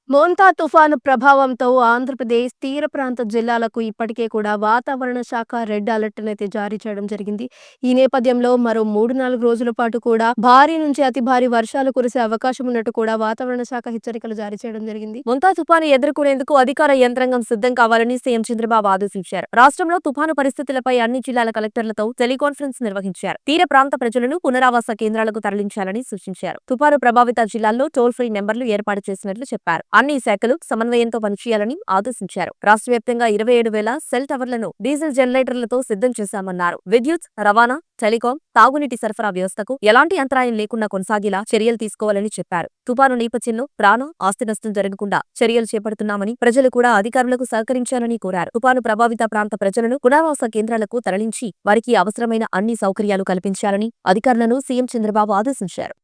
మోంతా తుఫాను ప్రభావంతో ఆంధ్రప్రదేశ్ తీర ప్రాంత జిల్లాలకు ఇప్పటికే కూడా వాతావరణ శాఖ రెడ్ అలర్ట్ అయితే జారీ చేయడం జరిగింది. ఈ నేపథ్యంలో మరో 3-4 రోజుల పాటు కూడా భారీ నుంచి అతి భారీ వర్షాలు కురిసే అవకాశం ఉన్నట్టు కూడా వాతావరణ శాఖ హెచ్చరికలు జారీ చేయడం జరిగింది. మోంతా తుఫాను ఎదుర్కొనేందుకు అధికార యంత్రాంగం సిద్ధం కావాలని సీఎం చంద్రబాబు ఆదేశించారు. రాష్ట్రంలో తుఫాను పరిస్థితులపై అన్ని జిల్లాల కలెక్టర్లతో టెలికాన్ఫరెన్స్ నిర్వహించారు. తీర ప్రాంత ప్రజలను పునరావాస కేంద్రాలకు తరలించాలని సూచించారు. తుఫాను ప్రభావిత జిల్లాల్లో టోల్ ఫ్రీ నెంబర్లు ఏర్పాటు చేసినట్లు చెప్పారు. అన్ని శాఖలు సమన్వయంతో పనిచేయాలని ఆదేశించారు. రాష్ట్ర వ్యాప్తంగా 27,000 సెల్ టవర్లను డీజిల్ జనరేటర్లతో సిద్ధం చేశామన్నారు. విద్యుత్, రవాణా, టెలికాం, తాగునీటి సరఫరా వ్యవస్థకు ఎలాంటి అంతరాయం లేకుండా కొనసాగేలా చర్యలు తీసుకోవాలని చెప్పారు. తుపాను నేపథ్యంలో ప్రాణ, ఆస్తి నష్టం జరగకుండా చర్యలు చేపడుతున్నామని, ప్రజలు కూడా అధికారులకు సహకరించాలని కోరారు. తుపాను ప్రభావిత ప్రాంత ప్రజలను పునరావాస కేంద్రాలకు తరలించి వారికి అవసరమైన అన్ని సౌకర్యాలు కల్పించాలని అధికారులను సీఎం చంద్రబాబు ఆదేశించారు.